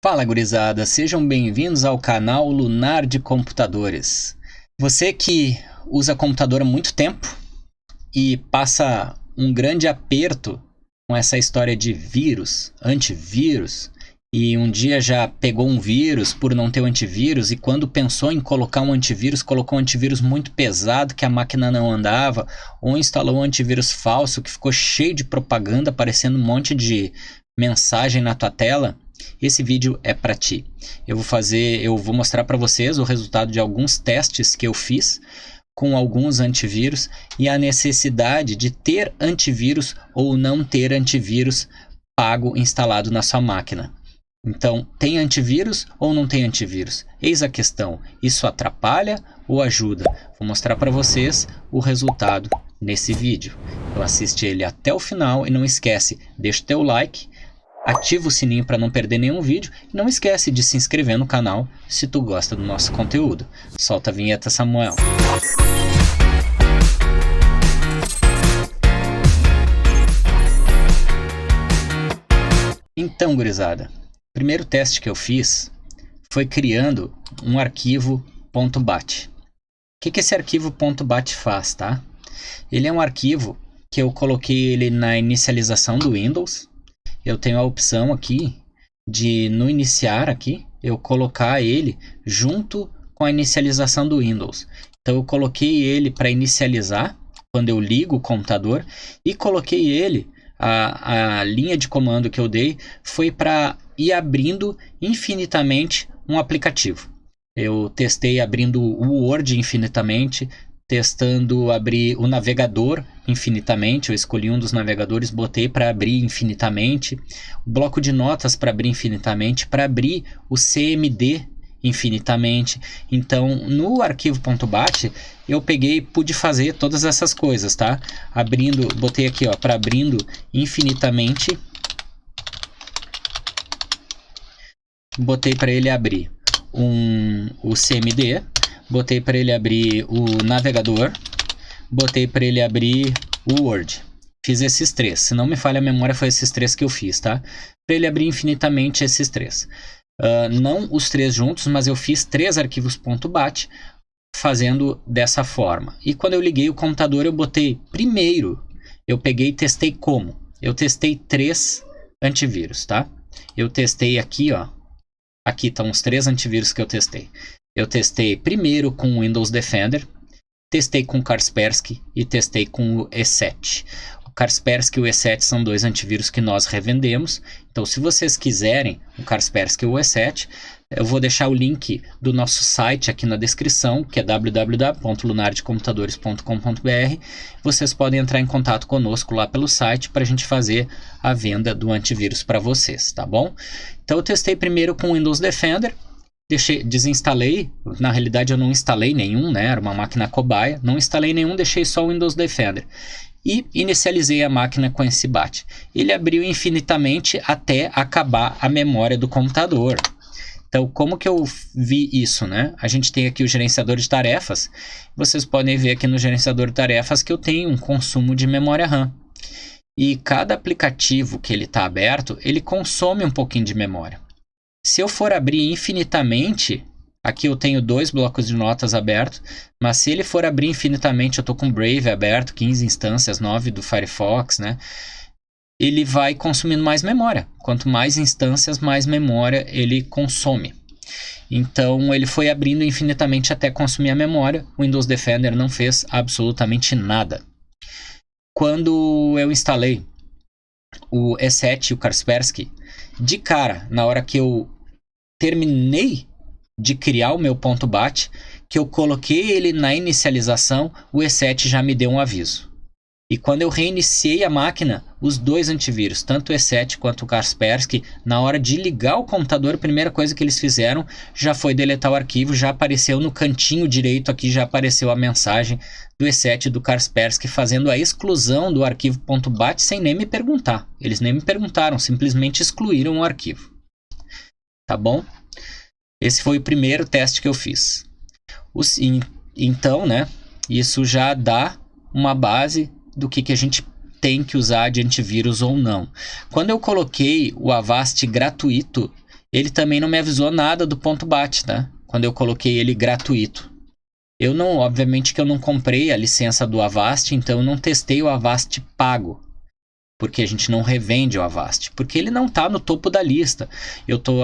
Fala, gurizada, sejam bem-vindos ao canal Lunar de Computadores. Você que usa computador há muito tempo e passa um grande aperto com essa história de vírus, antivírus, e um dia já pegou um vírus por não ter o antivírus e quando pensou em colocar um antivírus, colocou um antivírus muito pesado que a máquina não andava, ou instalou um antivírus falso que ficou cheio de propaganda, aparecendo um monte de mensagem na tua tela. Esse vídeo é para ti. Eu vou mostrar para vocês o resultado de alguns testes que eu fiz com alguns antivírus e a necessidade de ter antivírus ou não ter antivírus pago instalado na sua máquina. Então, tem antivírus ou não tem antivírus? Eis a questão. Isso atrapalha ou ajuda? Vou mostrar para vocês o resultado nesse vídeo. Então, assiste ele até o final e não esquece, deixa o teu like, ativa o sininho para não perder nenhum vídeo e não esquece de se inscrever no canal se tu gosta do nosso conteúdo. Solta a vinheta, Samuel. Então, gurizada, o primeiro teste que eu fiz foi criando um arquivo .bat. O que esse arquivo .bat faz, tá? Ele é um arquivo que eu coloquei ele na inicialização do Windows. Eu tenho a opção aqui de, no iniciar aqui, eu colocar ele junto com a inicialização do Windows. Então eu coloquei ele para inicializar quando eu ligo o computador e coloquei ele, a linha de comando que eu dei foi para ir abrindo infinitamente um aplicativo. Eu testei abrindo o Word infinitamente, testando abrir o navegador infinitamente. Eu escolhi um dos navegadores, botei para abrir infinitamente, o bloco de notas para abrir infinitamente, para abrir o CMD infinitamente. Então, no arquivo .bat, eu peguei e pude fazer todas essas coisas, tá? Abrindo, botei aqui, ó, para abrindo infinitamente, botei para ele abrir o CMD, botei para ele abrir o navegador, botei para ele abrir o Word. Fiz esses três. Se não me falha a memória, foi esses três que eu fiz, tá? Para ele abrir infinitamente esses três. Não os três juntos, mas eu fiz três arquivos .bat fazendo dessa forma. E quando eu liguei o computador, eu botei primeiro, eu peguei e testei como? Eu testei três antivírus, tá? Eu testei aqui, ó. Aqui estão os três antivírus que eu testei. Eu testei primeiro com o Windows Defender, testei com o Kaspersky e testei com o E7. O Kaspersky e o E7 são dois antivírus que nós revendemos. Então, se vocês quiserem o Kaspersky ou o E7, eu vou deixar o link do nosso site aqui na descrição, que é www.lunardecomputadores.com.br. Vocês podem entrar em contato conosco lá pelo site para a gente fazer a venda do antivírus para vocês, tá bom? Então, eu testei primeiro com o Windows Defender. Desinstalei, na realidade eu não instalei nenhum, né? Era uma máquina cobaia, não instalei nenhum, deixei só o Windows Defender. E inicializei a máquina com esse BAT. Ele abriu infinitamente até acabar a memória do computador. Então, como que eu vi isso, né? A gente tem aqui o gerenciador de tarefas. Vocês podem ver aqui no gerenciador de tarefas que eu tenho um consumo de memória RAM. E cada aplicativo que ele está aberto, ele consome um pouquinho de memória. Se eu for abrir infinitamente, aqui eu tenho dois blocos de notas abertos, mas se ele for abrir infinitamente, eu estou com o Brave aberto, 15 instâncias, 9 do Firefox, né? Ele vai consumindo mais memória. Quanto mais instâncias, mais memória ele consome. Então, ele foi abrindo infinitamente até consumir a memória. O Windows Defender não fez absolutamente nada. Quando eu instalei o E7 e o Kaspersky, de cara, na hora que eu terminei de criar o meu .bat, que eu coloquei ele na inicialização, o E7 já me deu um aviso. E quando eu reiniciei a máquina, os dois antivírus, tanto o E7 quanto o Kaspersky, na hora de ligar o computador, a primeira coisa que eles fizeram já foi deletar o arquivo, já apareceu no cantinho direito aqui, já apareceu a mensagem do E7 e do Kaspersky fazendo a exclusão do arquivo .bat sem nem me perguntar. Eles nem me perguntaram, simplesmente excluíram o arquivo. Tá bom? Esse foi o primeiro teste que eu fiz. Então, né, isso já dá uma base do que a gente tem que usar de antivírus ou não. Quando eu coloquei o Avast gratuito, Ele também não me avisou nada do ponto BAT, tá? Quando eu coloquei ele gratuito. Eu não, obviamente que eu não comprei a licença do Avast, então eu não testei o Avast pago. Porque a gente não revende o Avast, porque ele não está no topo da lista.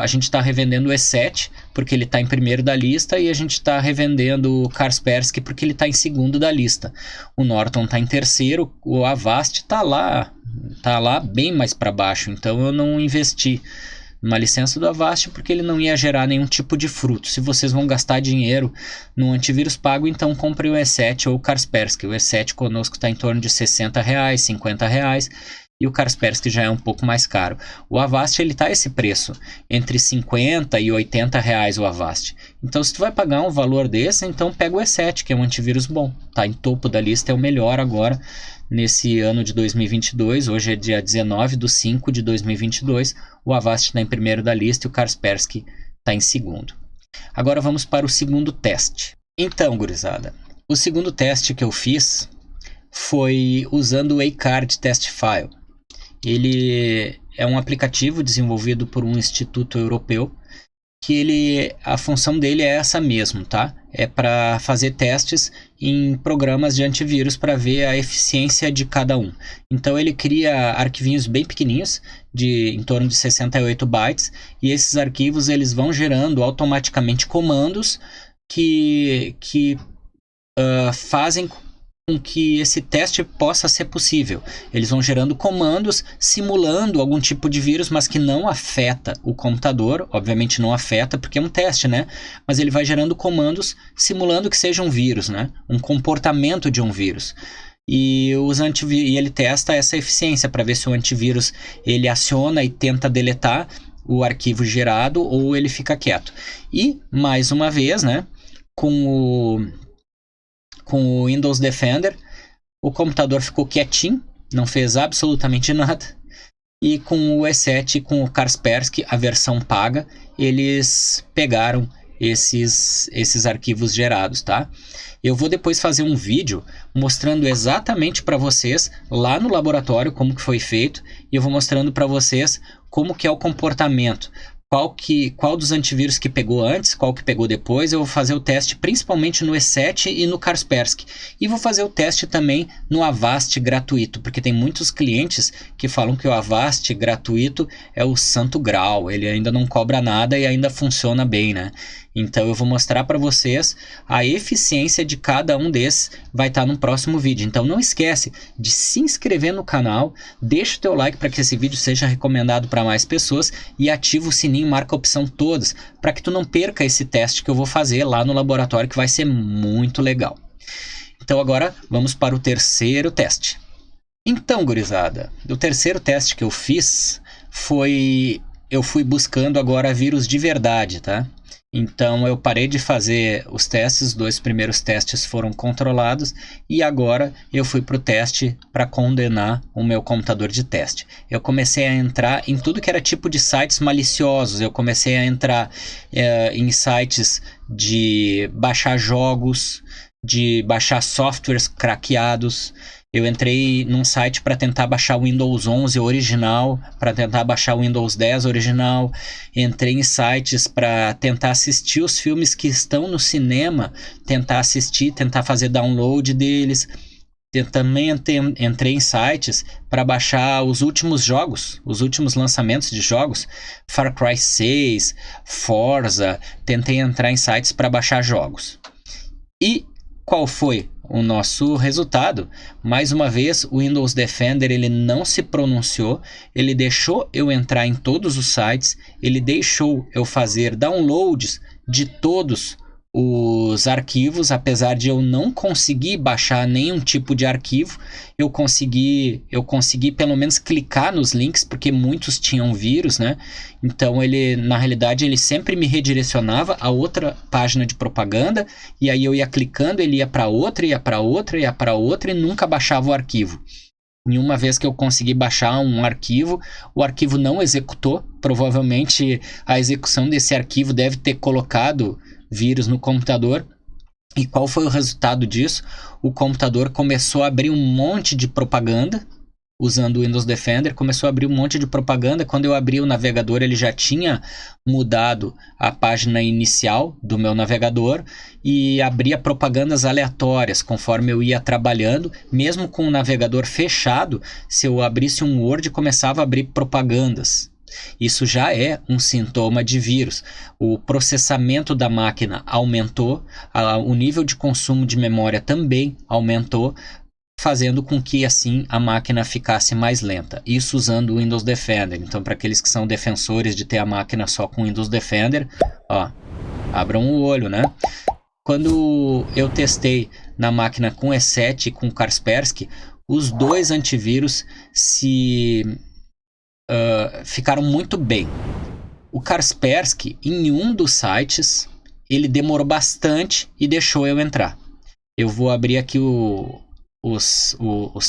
A gente está revendendo o E7, porque ele está em primeiro da lista, e a gente está revendendo o Kaspersky, porque ele está em segundo da lista. O Norton está em terceiro, o Avast está lá bem mais para baixo, então eu não investi numa licença do Avast, porque ele não ia gerar nenhum tipo de fruto. Se vocês vão gastar dinheiro no antivírus pago, então compre o E7 ou o Kaspersky. O E7 conosco está em torno de R$60, R$50, e o Kaspersky já é um pouco mais caro. O Avast ele tá esse preço, entre 50 e 80 reais o Avast. Então se tu vai pagar um valor desse, então pega o E7, que é um antivírus bom. Tá em topo da lista, é o melhor agora nesse ano de 2022. Hoje é dia 19/5/2022. O Avast está em primeiro da lista e o Kaspersky está em segundo. Agora vamos para o segundo teste. Então, gurizada, o segundo teste que eu fiz foi usando o Acard Test File. Ele é um aplicativo desenvolvido por um instituto europeu, que a função dele é essa mesmo, tá? É para fazer testes em programas de antivírus para ver a eficiência de cada um. Então ele cria arquivinhos bem pequenininhos, em torno de 68 bytes, e esses arquivos eles vão gerando automaticamente comandos que fazem com que esse teste possa ser possível. Eles vão gerando comandos simulando algum tipo de vírus, mas que não afeta o computador. Obviamente não afeta porque é um teste, né? Mas ele vai gerando comandos simulando que seja um vírus, né? Um comportamento de um vírus. E ele testa essa eficiência para ver se o antivírus ele aciona e tenta deletar o arquivo gerado ou ele fica quieto. E, mais uma vez, né? Com o Windows Defender, o computador ficou quietinho, não fez absolutamente nada. E com o E7 e com o Kaspersky, a versão paga, eles pegaram esses arquivos gerados, tá? Eu vou depois fazer um vídeo mostrando exatamente para vocês lá no laboratório como que foi feito, e eu vou mostrando para vocês como que é o comportamento. Qual dos antivírus que pegou antes, qual que pegou depois. Eu vou fazer o teste principalmente no E7 e no Kaspersky. E vou fazer o teste também no Avast gratuito, porque tem muitos clientes que falam que o Avast gratuito é o santo grau, ele ainda não cobra nada e ainda funciona bem, né? Então eu vou mostrar para vocês a eficiência de cada um desses, vai estar no próximo vídeo. Então não esquece de se inscrever no canal, deixa o teu like para que esse vídeo seja recomendado para mais pessoas e ativa o sininho, marca a opção todas, para que tu não perca esse teste que eu vou fazer lá no laboratório, que vai ser muito legal. Então agora vamos para o terceiro teste. Então, gurizada, o terceiro teste que eu fiz eu fui buscando agora vírus de verdade, tá? Então eu parei de fazer os testes, os 2 primeiros testes foram controlados e agora eu fui para o teste para condenar o meu computador de teste. Eu comecei a entrar em tudo que era tipo de sites maliciosos, eu comecei a entrar em sites de baixar jogos, de baixar softwares craqueados. Eu entrei num site para tentar baixar o Windows 11 original, para tentar baixar o Windows 10 original. Entrei em sites para tentar assistir os filmes que estão no cinema, tentar assistir, tentar fazer download deles. Também entrei em sites para baixar os últimos jogos, os últimos lançamentos de jogos, Far Cry 6, Forza. Tentei entrar em sites para baixar jogos. E qual foi o nosso resultado? Mais uma vez, o Windows Defender ele não se pronunciou, ele deixou eu entrar em todos os sites, ele deixou eu fazer downloads de todos os arquivos, apesar de eu não conseguir baixar nenhum tipo de arquivo. Eu consegui pelo menos clicar nos links, porque muitos tinham vírus, né? Então na realidade ele sempre me redirecionava a outra página de propaganda, e aí eu ia clicando, ele ia para outra, ia para outra, ia para outra, e nunca baixava o arquivo. Em uma vez que eu consegui baixar um arquivo, o arquivo não executou. Provavelmente a execução desse arquivo deve ter colocado vírus no computador. E qual foi o resultado disso? O computador começou a abrir um monte de propaganda, usando o Windows Defender, começou a abrir um monte de propaganda. Quando eu abri o navegador, ele já tinha mudado a página inicial do meu navegador e abria propagandas aleatórias conforme eu ia trabalhando. Mesmo com o navegador fechado, se eu abrisse um Word, começava a abrir propagandas. Isso já é um sintoma de vírus. O processamento da máquina aumentou, o nível de consumo de memória também aumentou, fazendo com que assim a máquina ficasse mais lenta. Isso usando o Windows Defender. Então, para aqueles que são defensores de ter a máquina só com Windows Defender, ó, abram o olho, né? Quando eu testei na máquina com E7 e com Kaspersky, os dois antivírus ficaram muito bem. O Kaspersky, em um dos sites, ele demorou bastante e deixou eu entrar. Eu vou abrir aqui os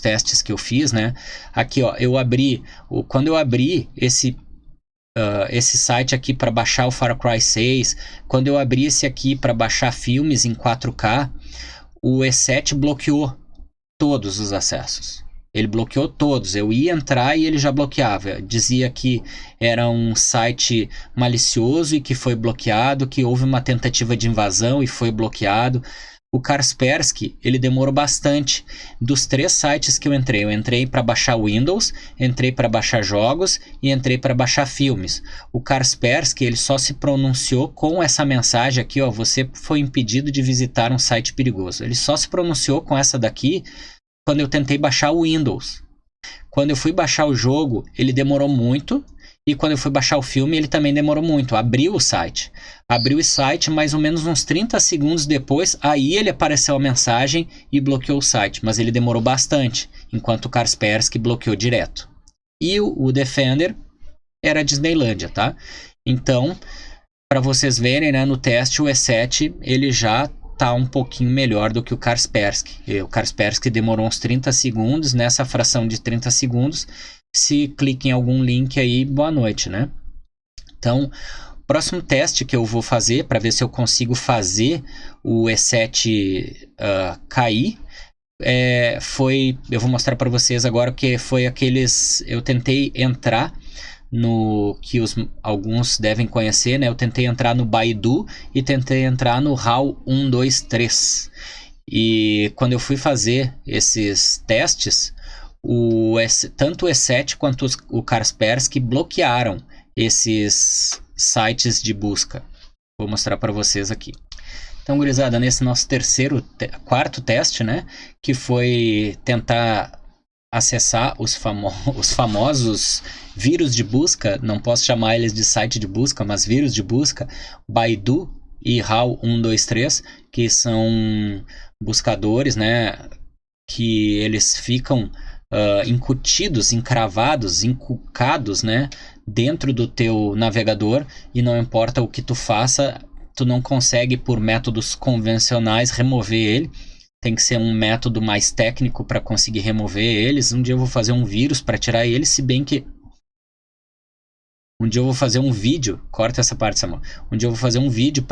testes que eu fiz, né? Aqui, ó, quando eu abri esse site aqui para baixar o Far Cry 6, quando eu abri esse aqui para baixar filmes em 4K, o E7 bloqueou todos os acessos. Ele bloqueou todos. Eu ia entrar e ele já bloqueava. Dizia que era um site malicioso e que foi bloqueado, que houve uma tentativa de invasão e foi bloqueado. O Kaspersky, ele demorou bastante. Dos 3 sites que eu entrei para baixar Windows, entrei para baixar jogos e entrei para baixar filmes. O Kaspersky, ele só se pronunciou com essa mensagem aqui, ó, você foi impedido de visitar um site perigoso. Ele só se pronunciou com essa daqui quando eu tentei baixar o Windows. Quando eu fui baixar o jogo, ele demorou muito. E quando eu fui baixar o filme, ele também demorou muito. Abriu o site, mais ou menos uns 30 segundos depois, aí ele apareceu a mensagem e bloqueou o site. Mas ele demorou bastante, enquanto o Kaspersky bloqueou direto. E o Defender era a Disneylândia, tá? Então, para vocês verem, né, no teste, o E7 ele já tá um pouquinho melhor do que o Kaspersky. O Kaspersky demorou uns 30 segundos, nessa fração de 30 segundos... Se clica em algum link aí, boa noite, né? Então, o próximo teste que eu vou fazer para ver se eu consigo fazer o E7 cair eu vou mostrar para vocês agora que foi aqueles... Eu tentei entrar no que alguns devem conhecer, né? Eu tentei entrar no Baidu e tentei entrar no HAL 123. E quando eu fui fazer esses testes, tanto o E7 quanto o Kaspersky bloquearam esses sites de busca. Vou mostrar para vocês aqui. Então, gurizada, nesse nosso quarto teste, né, que foi tentar acessar os famosos vírus de busca, não posso chamar eles de site de busca, mas vírus de busca, Baidu e HAL 123, que são buscadores, né, que eles ficam incutidos, encravados, inculcados, né, dentro do teu navegador, e não importa o que tu faça, tu não consegue por métodos convencionais remover ele. Tem que ser um método mais técnico para conseguir remover eles. Um dia eu vou fazer um vírus para tirar eles, se bem que um dia eu vou fazer um vídeo, corta essa parte, Samuel. Um dia eu vou fazer um vídeo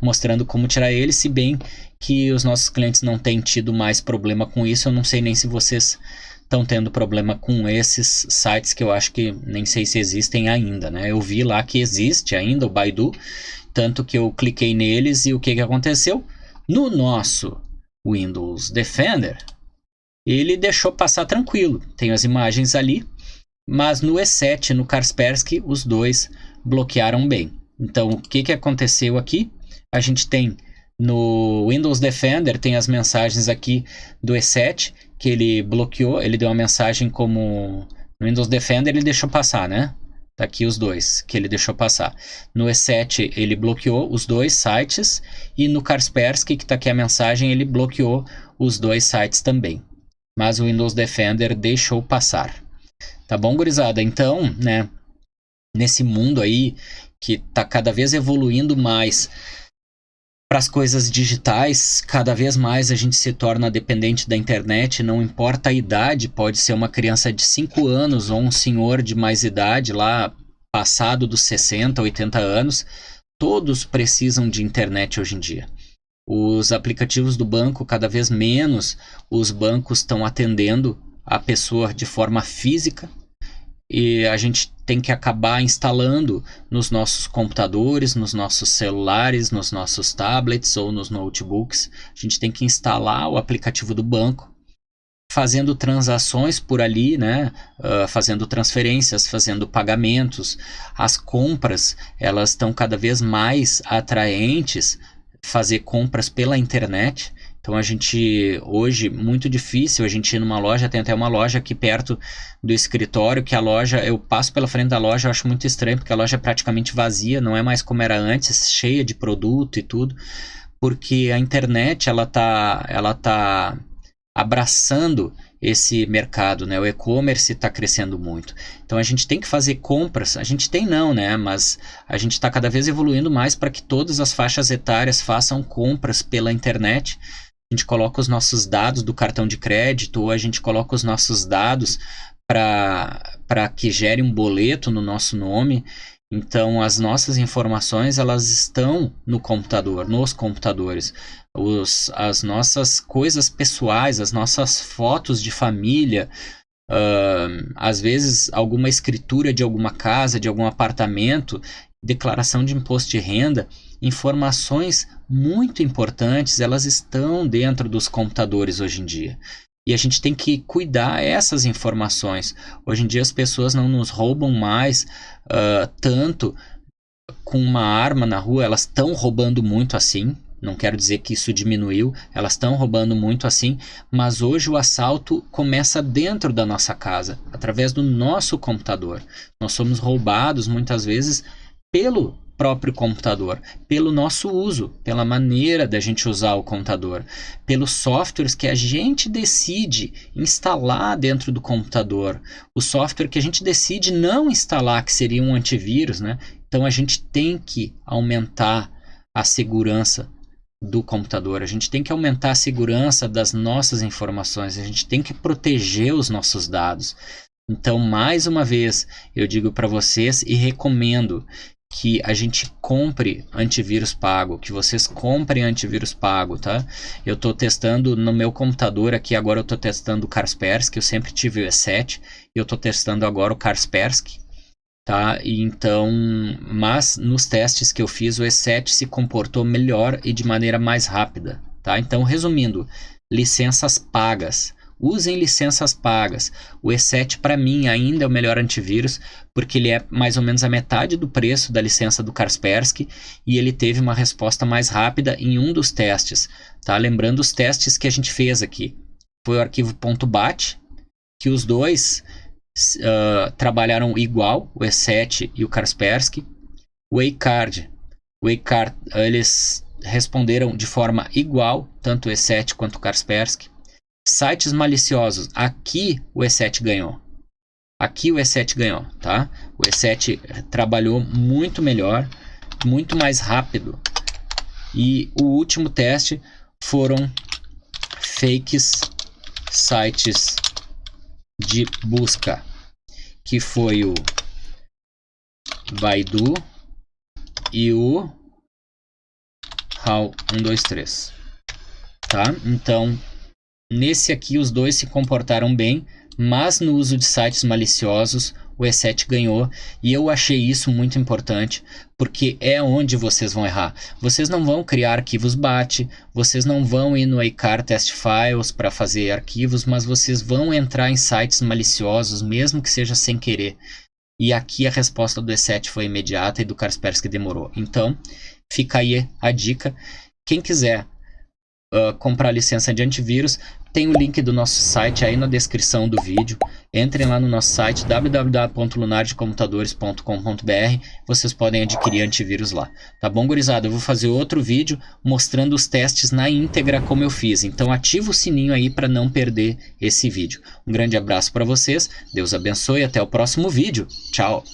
mostrando como tirar eles, se bem que os nossos clientes não têm tido mais problema com isso. Eu não sei nem se vocês estão tendo problema com esses sites, que eu acho que nem sei se existem ainda, né? Eu vi lá que existe ainda o Baidu, tanto que eu cliquei neles e o que aconteceu? No nosso Windows Defender, ele deixou passar tranquilo. Tem as imagens ali, mas no E7, no Kaspersky, os dois bloquearam bem. Então, o que aconteceu aqui? A gente tem no Windows Defender, tem as mensagens aqui do E7, que ele bloqueou, ele deu uma mensagem como... No Windows Defender ele deixou passar, né? Tá aqui os dois que ele deixou passar. No E7 ele bloqueou os dois sites, e no Kaspersky, que tá aqui a mensagem, ele bloqueou os dois sites também. Mas o Windows Defender deixou passar. Tá bom, gurizada? Então, né, nesse mundo aí que tá cada vez evoluindo mais para as coisas digitais, cada vez mais a gente se torna dependente da internet, não importa a idade, pode ser uma criança de 5 anos ou um senhor de mais idade, lá passado dos 60, 80 anos, todos precisam de internet hoje em dia. Os aplicativos do banco, cada vez menos os bancos estão atendendo a pessoa de forma física, e a gente tem que acabar instalando nos nossos computadores, nos nossos celulares, nos nossos tablets ou nos notebooks. A gente tem que instalar o aplicativo do banco, fazendo transações por ali, né? Fazendo transferências, fazendo pagamentos. As compras, elas estão cada vez mais atraentes, fazer compras pela internet. Então a gente, hoje, muito difícil a gente ir numa loja, tem até uma loja aqui perto do escritório, que a loja, eu passo pela frente da loja, eu acho muito estranho, porque a loja é praticamente vazia, não é mais como era antes, cheia de produto e tudo, porque a internet, ela tá abraçando esse mercado, né? O e-commerce está crescendo muito. Então a gente tem que fazer compras, a gente tem não, né? Mas a gente está cada vez evoluindo mais para que todas as faixas etárias façam compras pela internet. A gente coloca os nossos dados do cartão de crédito, ou a gente coloca os nossos dados para que gere um boleto no nosso nome. Então as nossas informações, elas estão no computador, nos computadores. As nossas coisas pessoais, as nossas fotos de família, às vezes alguma escritura de alguma casa, de algum apartamento, declaração de imposto de renda, informações muito importantes, elas estão dentro dos computadores hoje em dia. E a gente tem que cuidar essas informações. Hoje em dia as pessoas não nos roubam mais tanto com uma arma na rua, elas estão roubando muito assim. Não quero dizer que isso diminuiu, elas estão roubando muito assim, mas hoje o assalto começa dentro da nossa casa, através do nosso computador. Nós somos roubados muitas vezes pelo próprio computador, pelo nosso uso, pela maneira da gente usar o computador, pelos softwares que a gente decide instalar dentro do computador, o software que a gente decide não instalar, que seria um antivírus, né? Então a gente tem que aumentar a segurança do computador, a gente tem que aumentar a segurança das nossas informações, a gente tem que proteger os nossos dados. Então, mais uma vez, eu digo para vocês e recomendo que a gente compre antivírus pago, que vocês comprem antivírus pago, tá? Eu estou testando no meu computador aqui, agora eu estou testando o Kaspersky, eu sempre tive o E7, e eu estou testando agora o Kaspersky, tá? E então, mas nos testes que eu fiz, o E7 se comportou melhor e de maneira mais rápida, tá? Então, resumindo, licenças pagas. Usem licenças pagas. O E7 para mim ainda é o melhor antivírus, porque ele é mais ou menos a metade do preço da licença do Kaspersky e ele teve uma resposta mais rápida em um dos testes, tá? Lembrando os testes que a gente fez aqui. Foi o arquivo .bat, que os dois trabalharam igual, o E7 e o Kaspersky. O Wacard, eles responderam de forma igual, tanto o E7 quanto o Kaspersky. Sites maliciosos, aqui o E7 ganhou. Aqui o E7 ganhou, tá? O E7 trabalhou muito melhor, muito mais rápido. E o último teste foram fakes sites de busca, que foi o Baidu e o HAL123, tá? Então, nesse aqui os dois se comportaram bem, mas no uso de sites maliciosos o E7 ganhou, e eu achei isso muito importante, porque é onde vocês vão errar. Vocês não vão criar arquivos BAT, vocês não vão ir no iCar Test Files para fazer arquivos, mas vocês vão entrar em sites maliciosos, mesmo que seja sem querer. E aqui a resposta do E7 foi imediata e do Kaspersky demorou. Então, fica aí a dica. Quem quiser comprar licença de antivírus, tem o link do nosso site aí na descrição do vídeo. Entrem lá no nosso site www.lunardecomputadores.com.br. Vocês podem adquirir antivírus lá. Tá bom, gurizada? Eu vou fazer outro vídeo mostrando os testes na íntegra como eu fiz. Então ativa o sininho aí para não perder esse vídeo. Um grande abraço para vocês. Deus abençoe. Até o próximo vídeo. Tchau.